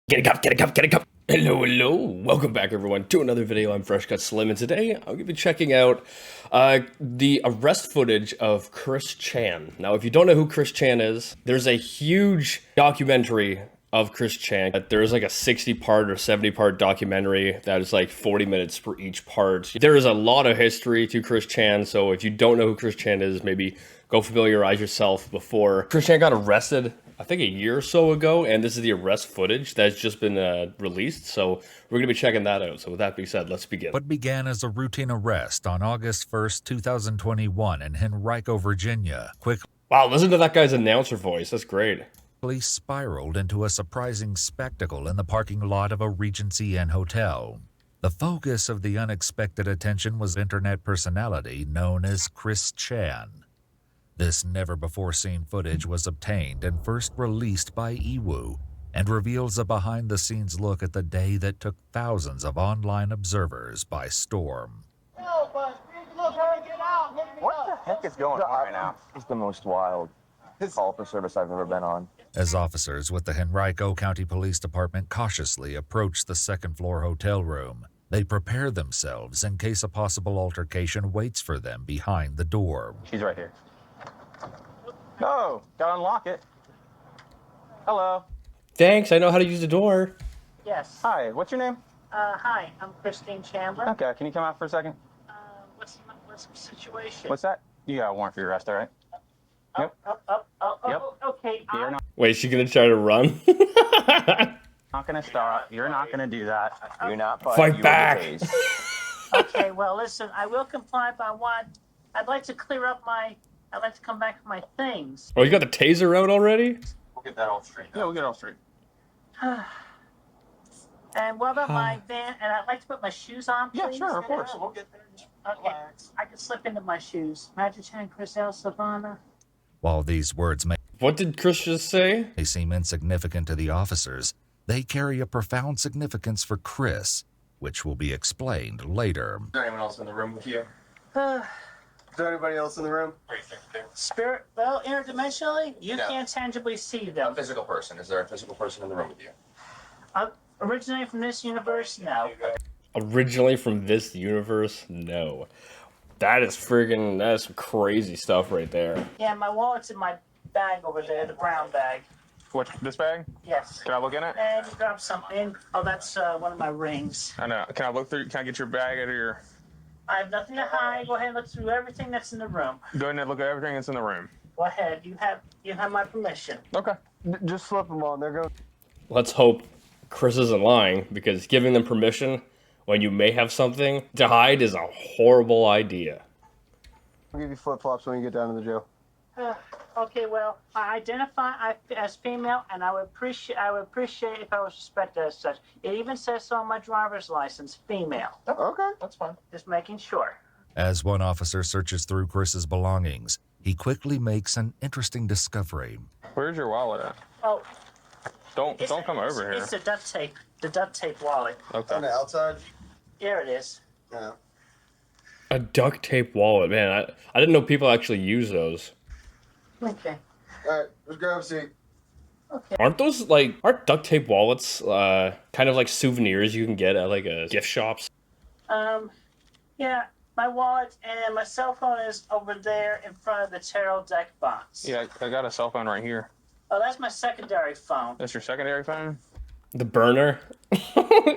Get a cup, get a cup, get a cup. Hello, hello. Welcome back, everyone, to another video. I'm Fresh Cut Slim, and today I'm going to be checking out the arrest footage of Chris Chan. Now, if you don't know who Chris Chan is, there's a huge documentary of Chris Chan. There's like a 60-part or 70-part documentary that is like 40 minutes for each part. There is a lot of history to Chris Chan, so if you don't know who Chris Chan is, maybe go familiarize yourself before. Chris Chan got arrested, I think a year or so ago, and this is the arrest footage that's just been released, so we're going to be checking that out. So with that being said, let's begin. What began as a routine arrest on August 1st, 2021 in Henrico, Virginia, quickly Wow, listen to that guy's announcer voice. That's great. spiraled into a surprising spectacle in the parking lot of a Regency Inn hotel. The focus of the unexpected attention was internet personality known as Chris Chan. This never-before-seen footage was obtained and first released by Ewu and reveals a behind-the-scenes look at the day that took thousands of online observers by storm. What the heck is going on right now? It's the most wild call for service I've ever been on. As officers with the Henrico County Police Department cautiously approach the second-floor hotel room, they prepare themselves in case a possible altercation waits for them behind the door. She's right here. No, gotta unlock it. Hello. Thanks, I know how to use the door. Yes. Hi, what's your name? Hi, I'm Christine Chandler. Okay, can you come out for a second? What's the situation? What's that? You got a warrant for your arrest, all right? Yep. Yep. Okay. You're Wait, is she going to try to run? not gonna stop. You're not gonna do that. You're not Fight back. Okay, well, listen, I will comply by what? I'd like to clear up I'd like to come back with my things. Oh, you got the taser out already? We'll get that all straight. Yeah, we'll get it all straight. And what about my van? And I'd like to put my shoes on, please. Yeah, sure, of course. We'll get there. Okay, I can slip into my shoes. Magic Chan, Chris L. Savannah. While these words may What did Chris just say? seem insignificant to the officers, they carry a profound significance for Chris, which will be explained later. Is there anyone else in the room with you? Uh, Is there anybody else in the room? Spirit, well, interdimensionally, you No. can't tangibly see A them. physical person. Is there a physical person in the room with you? Originating from this universe, no. Originally from this universe? No. That is some crazy stuff right there. Yeah, my wallet's in my bag over there, the brown bag. What, this bag? Yes. Can I look in it? And you grab something. Oh, that's one of my rings. I know. Can I look through? Can I get your bag out of your... I have nothing to hide. Go ahead and look through everything that's in the room. Go ahead and look at everything that's in the room. Go ahead. You have my permission. Okay. Just slip them on. They're going. Let's hope Chris isn't lying, because giving them permission when you may have something to hide is a horrible idea. I'll give you flip flops when you get down to the jail. Okay, well, I identify as female, and I would appreciate if I was respected as such. It even says so on my driver's license, female. Okay. That's fine. Just making sure. As one officer searches through Chris's belongings, he quickly makes an interesting discovery. Where's your wallet at? Oh, Don't come over here. It's the duct tape wallet. Okay. On the outside. Here it is. Yeah. A duct tape wallet, man. I didn't know people actually use those. Okay. All right. Just grab a seat. Aren't duct tape wallets kind of like souvenirs you can get at like a gift shops? Yeah, my wallet and my cell phone is over there in front of the tarot deck box. Yeah, I got a cell phone right here. Oh, that's my secondary phone. That's your secondary phone? The burner?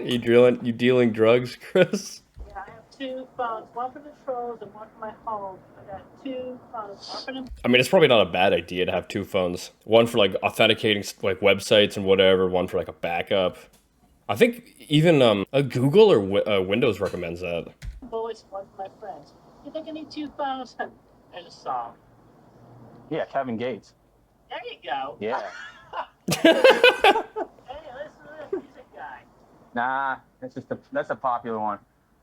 You dealing drugs, Chris? Yeah, I have two phones, one for the trolls and one for my home. I got two phones, one for the... I mean, it's probably not a bad idea to have two phones. One for like authenticating like websites and whatever, one for like a backup. I think even Google or Windows recommends that. Bullets, one for my friends. You think I need two phones? There's a song. Yeah, Kevin Gates. There you go. Yeah. Hey, listen to this. He's a guy. Nah, that's a popular one.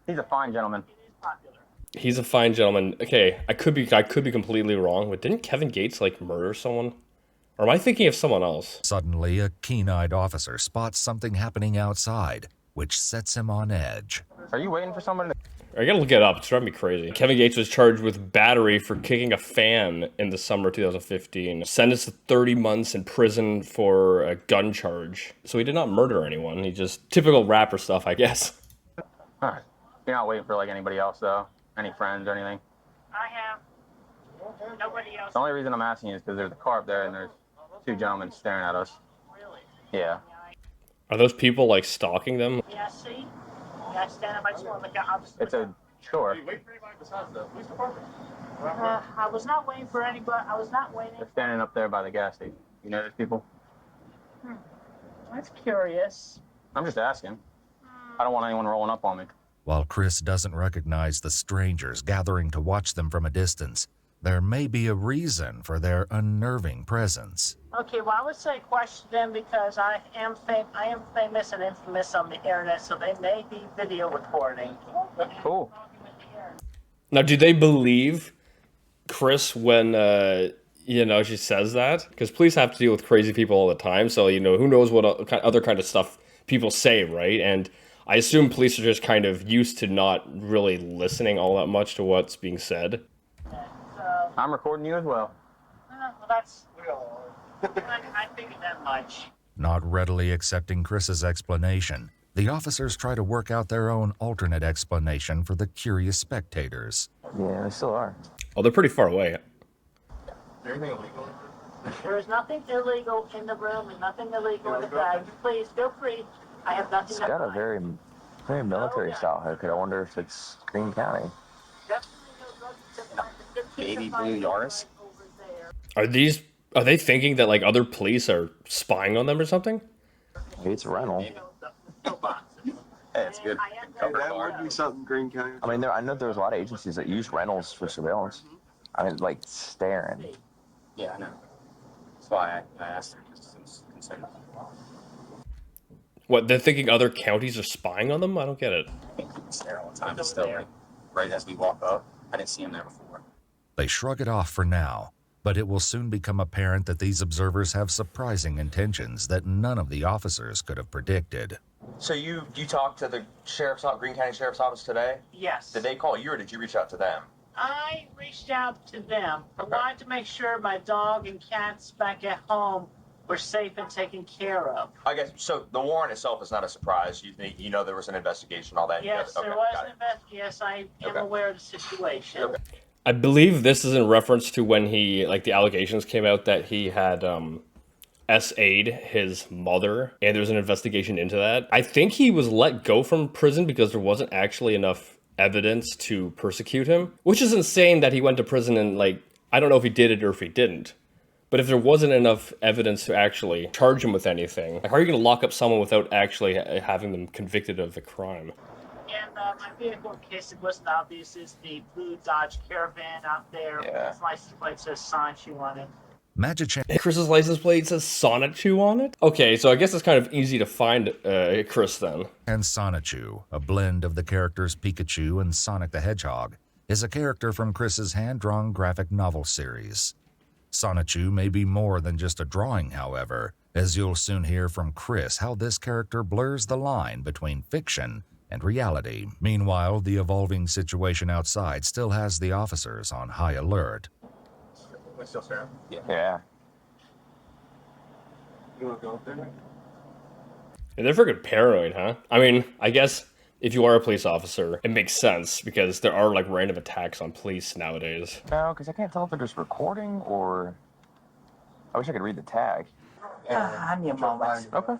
He's a fine gentleman. It is popular. He's a fine gentleman. Okay, I could be completely wrong, but didn't Kevin Gates like murder someone? Or am I thinking of someone else? Suddenly, a keen-eyed officer spots something happening outside, which sets him on edge. Are you waiting for someone to... I gotta look it up. It's driving me crazy. Kevin Gates was charged with battery for kicking a fan in the summer of 2015. Sentenced to 30 months in prison for a gun charge. So he did not murder anyone. He just typical rapper stuff, I guess. Alright. You're not waiting for like anybody else though? Any friends or anything? I have nobody else. The only reason I'm asking is because there's a car up there and there's two gentlemen staring at us. Really? Yeah. Are those people like stalking them? Yeah, see? Yeah, I stand up. I just want to look out. It's a sure. I was not waiting for anybody. I was not waiting. They're standing up there by the gas station. You know those people? That's curious. I'm just asking. I don't want anyone rolling up on me. While Chris doesn't recognize the strangers gathering to watch them from a distance, there may be a reason for their unnerving presence. Okay, well, I would say question them because I am famous and infamous on the internet, so they may be video recording. Cool. Now, do they believe Chris when, she says that? Because police have to deal with crazy people all the time, so, who knows what other kind of stuff people say, right? And I assume police are just kind of used to not really listening all that much to what's being said. I'm recording you as well. Well, that's... I figured that much. Not readily accepting Chris's explanation, the officers try to work out their own alternate explanation for the curious spectators. Yeah, they still are. Oh, they're pretty far away. There is nothing illegal in the room and nothing illegal in the bag. Please, feel free. I have nothing It's to got a hide. very military style haircut. I wonder if it's Greene County. Baby blue Yaris? Are they thinking that like other police are spying on them or something? Maybe it's a rental. Hey, it's good. That would be something Greene County. I mean, I know there's a lot of agencies that use rentals for surveillance. I mean, like staring. Yeah, I know. That's why I asked her. Consider. What, they're thinking other counties are spying on them? I don't get it. It's there all the time. It's still like, right as we walk up. I didn't see him there before. They shrug it off for now, but it will soon become apparent that these observers have surprising intentions that none of the officers could have predicted. So you talked to the Greene County Sheriff's Office today? Yes. Did they call you or did you reach out to them? I reached out to them. I wanted to make sure my dog and cats back at home were safe and taken care of. I guess so. The warrant itself is not a surprise. You know there was an investigation, all that. Yes, there was an investigation. Yes, I am aware of the situation. Okay. I believe this is in reference to when the allegations came out that he had SA'd his mother, and there was an investigation into that. I think he was let go from prison because there wasn't actually enough evidence to persecute him, which is insane that he went to prison and I don't know if he did it or if he didn't. But if there wasn't enough evidence to actually charge him with anything, how are you going to lock up someone without actually having them convicted of the crime? And my vehicle, in case it wasn't obvious, is the blue Dodge Caravan out there. Yeah. Its license plate says Sanchu on it. Magichan Chris's license plate says Sonichu on it? Okay, so I guess it's kind of easy to find Chris then. and Sonichu, a blend of the characters Pikachu and Sonic the Hedgehog, is a character from Chris's hand-drawn graphic novel series. Sonichu may be more than just a drawing, however, as you'll soon hear from Chris how this character blurs the line between fiction and reality. Meanwhile, the evolving situation outside still has the officers on high alert. We're still staring? Yeah. You want to go up there? Yeah, they're freaking paranoid, huh? I mean, I guess if you are a police officer, it makes sense because there are random attacks on police nowadays. No, because I can't tell if they're just recording or... I wish I could read the tag. I need a moment. Okay.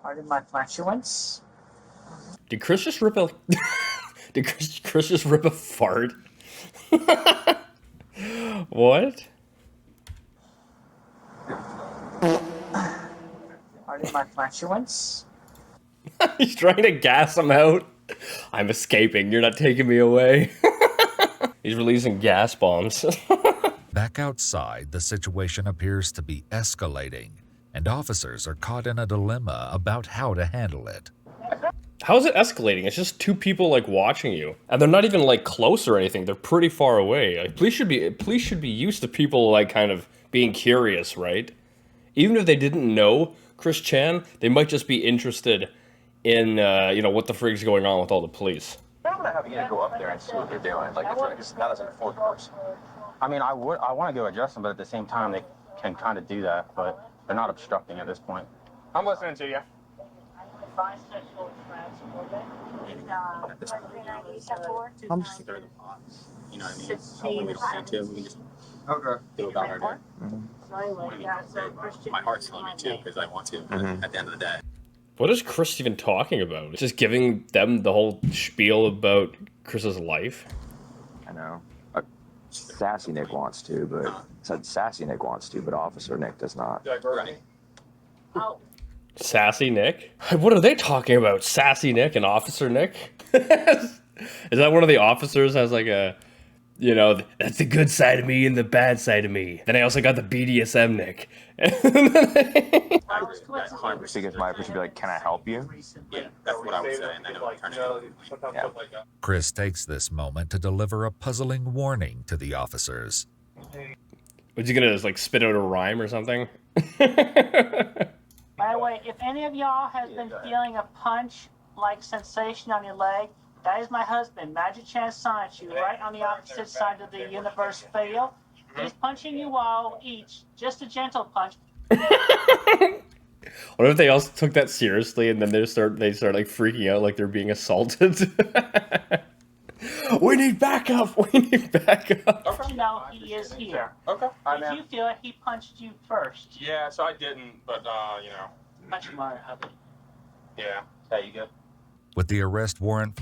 Pardon my flatulence. Did Chris just rip a... Did Chris just rip a fart? What? Pardon my flatulence. He's trying to gas him out. I'm escaping. You're not taking me away. He's releasing gas bombs. Back outside, the situation appears to be escalating, and officers are caught in a dilemma about how to handle it. How is it escalating? It's just two people watching you, and they're not even close or anything. They're pretty far away. Police should be used to people kind of being curious, right? Even if they didn't know Chris Chan, they might just be interested in, you know, what the freak's going on with all the police. I'm gonna have you go up there and see what they're doing. Like, it's not as an enforced person. I mean, I want to go address them, but at the same time, they can kind of do that, but they're not obstructing at this point. I'm listening to you. Bisexual transport. I'm just through the pots. You know what I mean? When we don't need to, we can just do about our day. My heart's telling me too, because I want to, but at the end of the day. What is Chris even talking about? Just giving them the whole spiel about Chris's life? I know. Sassy Nick wants to, but Sassy Nick wants to, but Officer Nick does not. Right. Oh, Sassy Nick? What are they talking about? Sassy Nick and Officer Nick? Is that one of the officers has like a, you know, that's the good side of me and the bad side of me. Then I also got the BDSM Nick. Because my approach would be like, can I help you? Yeah, that's what I would say, and then it would turn into Yeah. Chris takes this moment to deliver a puzzling warning to the officers. Was he gonna like spit out a rhyme or something? by the way, if any of y'all has been feeling a punch-like sensation on your leg, that is my husband, Magic Chan Sonichu, right on the opposite side of the universe field. He's punching you all each, just a gentle punch. What if they also took that seriously and then they start like freaking out like they're being assaulted? We need backup! We need backup! You know he is here. Okay. If you feel it, he punched you first. Yeah, so I didn't, but, you know. Punch him on, hubby. Yeah. Hey, you good? With the arrest warrant,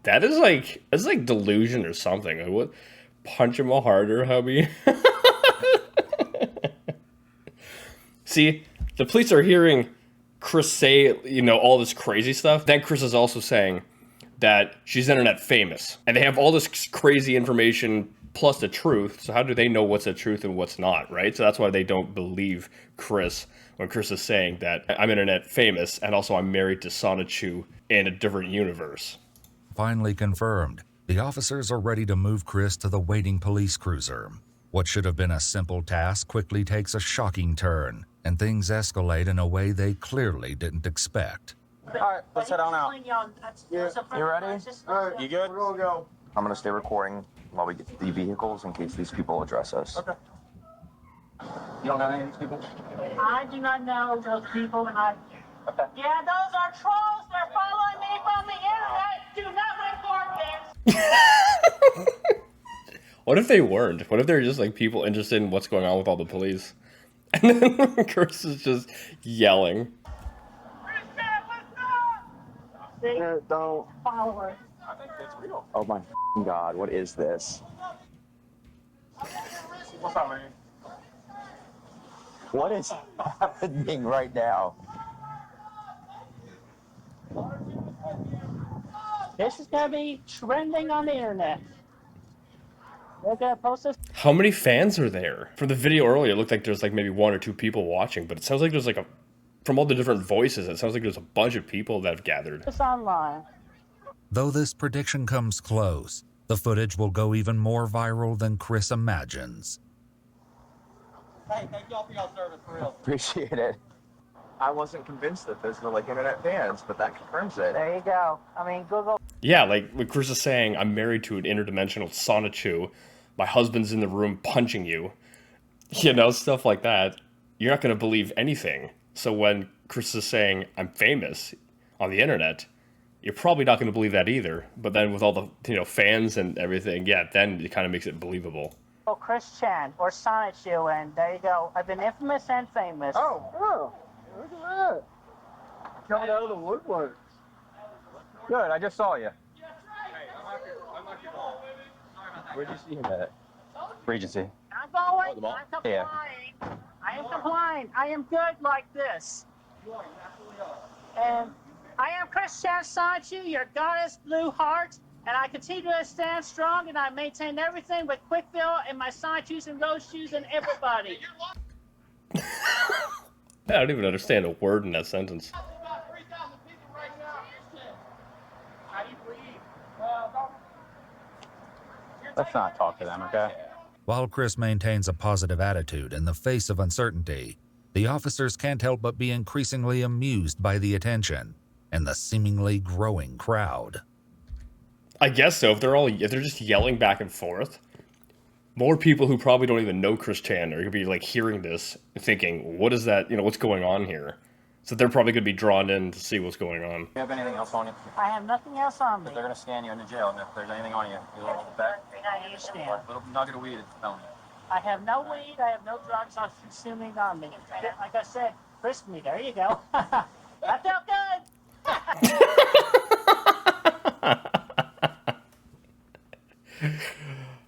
That's like delusion or something. Like, what? Punch him harder, hubby. See, the police are hearing Chris say, you know, all this crazy stuff. Then Chris is also saying that she's internet famous. And they have all this crazy information plus the truth. So how do they know what's the truth and what's not, right? So that's why they don't believe Chris when Chris is saying that I'm internet famous and also I'm married to Sonichu in a different universe. finally confirmed, the officers are ready to move Chris to the waiting police cruiser. What should have been a simple task quickly takes a shocking turn, and things escalate in a way they clearly didn't expect. All right, let's head on out. You ready? You good? We're gonna go. I'm gonna stay recording while we get to the vehicles in case these people address us. Okay. You don't know any of these people? I do not know those people, and I. Okay. Yeah, those are trolls. They're following me from the internet. Do not report this. What if they weren't? What if they're just like people interested in what's going on with all the police? And then Chris is just yelling. See? Don't. Followers. I think that's real. Oh my f***ing God, what is this? What's up, man? What is happening right now? This is gonna be trending on the internet. They're gonna post this How many fans are there? From the video earlier, it looked like there's like maybe 1 or 2 people watching, but it sounds like there's like from all the different voices, it sounds like there's a bunch of people that have gathered. online. Though this prediction comes close, the footage will go even more viral than Chris imagines. Hey, thank y'all for y'all service, for real. Appreciate it. I wasn't convinced that those were like internet fans, but that confirms it. There you go. I mean, Google. Yeah, like when Chris is saying, I'm married to an interdimensional Sonichu, my husband's in the room punching you, you know, stuff like that. You're not going to believe anything. So when Chris is saying, I'm famous on the internet, you're probably not going to believe that either. But then with all the, you know, fans and everything, yeah, then it kind of makes it believable. Oh, Chris Chan or Sonichu, and there you go. I've been infamous and famous. Oh, look at that. Coming out of the woodwork. Good, I just saw you. Where'd you see him at? Regency. I'm going. the mall? I'm complying. I am complying. I am good like this. And I am Chris Chan Sonichu, your goddess blue heart, and I continue to stand strong, and I maintain everything with quick fill in my Sonichus and rose shoes and everybody. I don't even understand a word in that sentence. Let's not talk to them, okay? While Chris maintains a positive attitude in the face of uncertainty, the officers can't help but be increasingly amused by the attention. and the seemingly growing crowd. I guess so. If they're just yelling back and forth, more people who probably don't even know Chris Chan are gonna be like hearing this and thinking, "What is that? What's going on here?" So they're probably gonna be drawn in to see what's going on. Do you have anything else on you? I have nothing else on me. They're going to scan you into jail, and if there's anything on you, you little back, I understand. little nugget of weed, it's felony. I have no weed. I have no drugs I'm consuming on me. Like I said, frisk me. There you go. That felt good.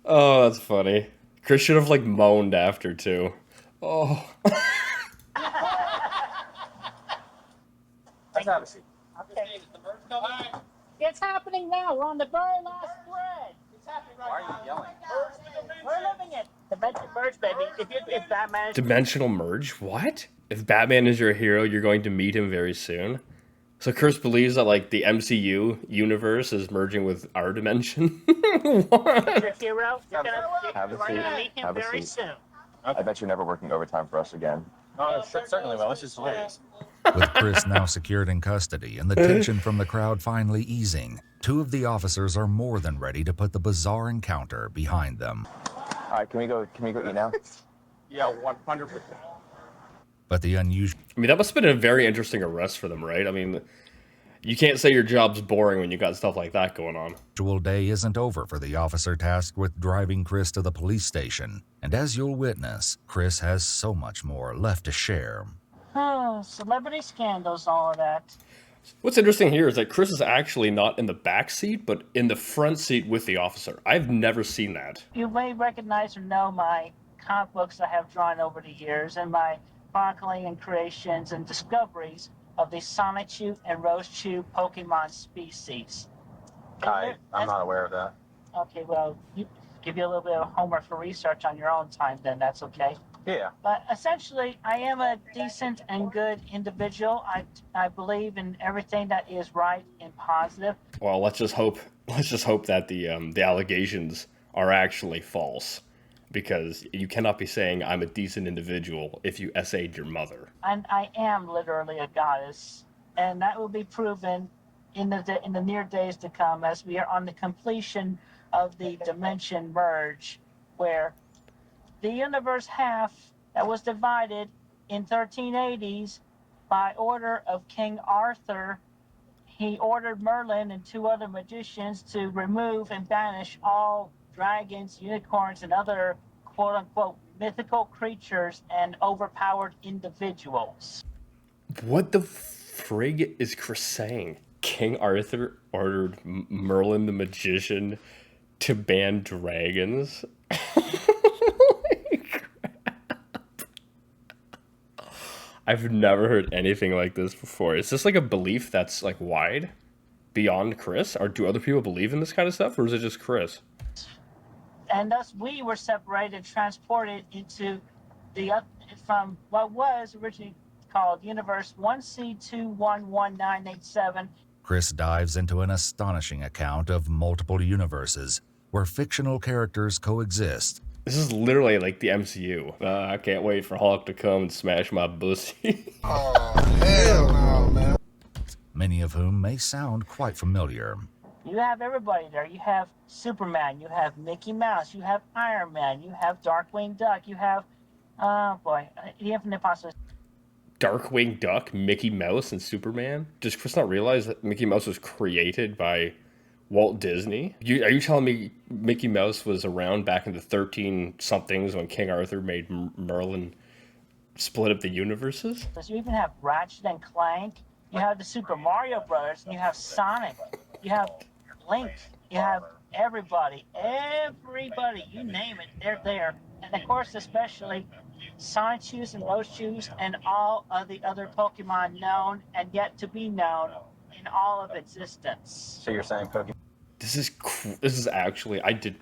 Oh, that's funny. Chris should have like moaned after too. Oh. Let's have a seat. Okay. It's happening now. We're on the very last thread. It's happening right Why are you yelling? We're living it. Dimension merge, baby. If Batman is Dimensional merge? What? If Batman is your hero, you're going to meet him very soon. So Chris believes that like the MCU universe is merging with our dimension. What? your hero, you're Have a gonna seat. meet him Have a very seat. soon. I bet you're never working overtime for us again. Oh, certainly will. This is hilarious. With Chris now secured in custody and the tension from the crowd finally easing, two of the officers are more than ready to put the bizarre encounter behind them. All right, can we go eat now? Yeah, 100%. But the unusual I mean, that must have been a very interesting arrest for them, right? I mean, you can't say your job's boring when you got stuff like that going on. day isn't over for the officer tasked with driving Chris to the police station. And as you'll witness, Chris has so much more left to share. Oh, celebrity scandals, all of that. What's interesting here is that Chris is actually not in the back seat, but in the front seat with the officer. I've never seen that. You may recognize or know my comic books I have drawn over the years and my chronicling and creations and discoveries of the Sonichu and Rosechu Pokemon species. I'm not aware of that. Okay, well, give you a little bit of homework for research on your own time, then that's okay. Yeah. But essentially, I am a decent and good individual. I believe in everything that is right and positive. Well, let's just hope that the allegations are actually false, because you cannot be saying I'm a decent individual if you essayed your mother. And I am literally a goddess, and that will be proven in the near days to come as we are on the completion of the dimension merge, where the universe half that was divided in 1380s by order of King Arthur. He ordered Merlin and two other magicians to remove and banish all dragons, unicorns, and other quote-unquote mythical creatures and overpowered individuals. What the frig is Chris saying? King Arthur ordered Merlin the magician to ban dragons? I've never heard anything like this before. Is this like a belief that's like wide beyond Chris? Or do other people believe in this kind of stuff, or is it just Chris? And thus we were separated, transported into from what was originally called Universe 1C211987. Chris dives into an astonishing account of multiple universes where fictional characters coexist. This is literally like the MCU. I can't wait for Hulk to come and smash my pussy. Oh, hell no, man. Many of whom may sound quite familiar. You have everybody there. You have Superman, you have Mickey Mouse, you have Iron Man, you have Darkwing Duck, you have, the Infinite Possibilities. Darkwing Duck, Mickey Mouse, and Superman? Does Chris not realize that Mickey Mouse was created by Walt Disney? Are you telling me Mickey Mouse was around back in the 13-somethings when King Arthur made Merlin split up the universes? You even have Ratchet and Clank, you have the Super Mario Brothers, and you have Sonic, you have Link, you have everybody, you name it, they're there. And of course, especially Sonichus and Roshus and all of the other Pokemon known and yet to be known in all of existence. So you're saying Pokemon? This is actually, I don't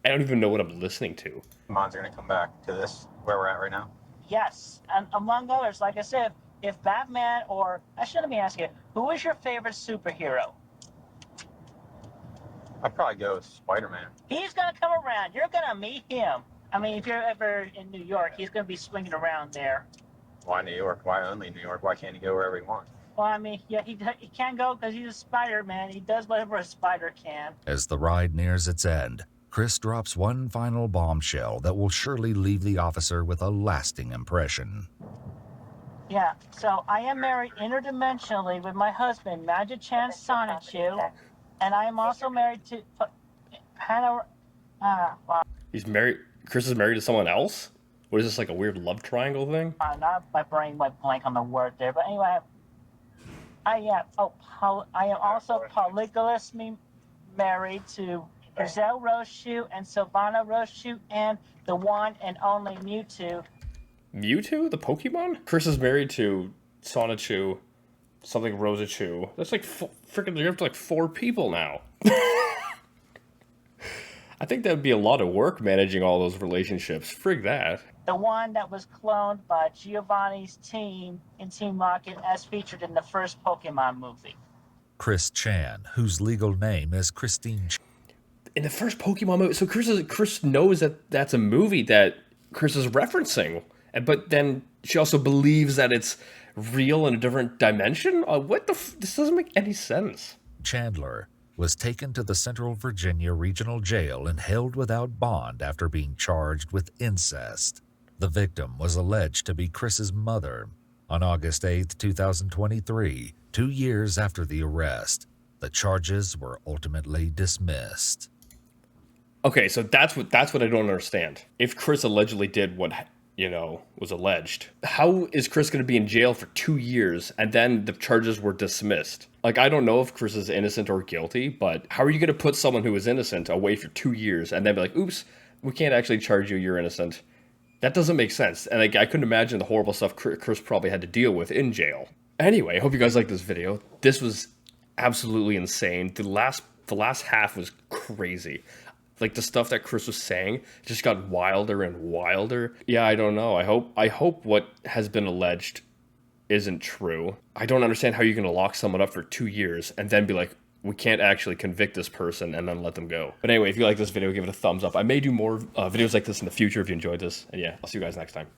even know what I'm listening to. Pokemon's are going to come back to this, where we're at right now? Yes, and among others, like I said, if Batman let me ask you, who is your favorite superhero? I'd probably go with Spider-Man. He's going to come around. You're going to meet him. I mean, if you're ever in New York, he's going to be swinging around there. Why New York? Why only New York? Why can't he go wherever he wants? Well, I mean, yeah, he can't go because he's a Spider-Man. He does whatever a spider can. As the ride nears its end, Chris drops one final bombshell that will surely leave the officer with a lasting impression. Yeah, so I am married interdimensionally with my husband, Magic Chan Sonichu, and I am also married to Hannah. Wow, He's married. Chris is married to someone else? What is this, like a weird love triangle thing? not my brain went blank on the word there, but anyway, I am also polygamously married to Giselle Rochu and Sylvana Rochu and the one and only Mewtwo. Mewtwo, the Pokemon? Chris is married to Sonichu, something Rosachu. That's like freaking. You're up to like 4 people now. I think that would be a lot of work managing all those relationships. Frig that. The one that was cloned by Giovanni's team in Team Rocket as featured in the first Pokemon movie. Chris Chan, whose legal name is Christine In the first Pokemon movie, so Chris knows that that's a movie that Chris is referencing, but then she also believes that it's real in a different dimension. This doesn't make any sense. Chandler was taken to the Central Virginia Regional Jail and held without bond after being charged with incest. The victim was alleged to be Chris's mother. On August 8, 2023, 2 years after the arrest, the charges were ultimately dismissed. Okay, so that's what I don't understand. If Chris allegedly did what, was alleged, how is Chris going to be in jail for 2 years and then the charges were dismissed? Like, I don't know if Chris is innocent or guilty, but how are you going to put someone who is innocent away for 2 years and then be like, oops, we can't actually charge you, you're innocent? That doesn't make sense. And like, I couldn't imagine the horrible stuff Chris probably had to deal with in jail. Anyway, I hope you guys liked this video. This was absolutely insane. The last half was crazy. Like, the stuff that Chris was saying just got wilder and wilder. Yeah, I don't know. I hope what has been alleged isn't true. I don't understand how you're going to lock someone up for 2 years and then be like, we can't actually convict this person and then let them go. But anyway, if you like this video, give it a thumbs up. I may do more videos like this in the future if you enjoyed this. And yeah, I'll see you guys next time.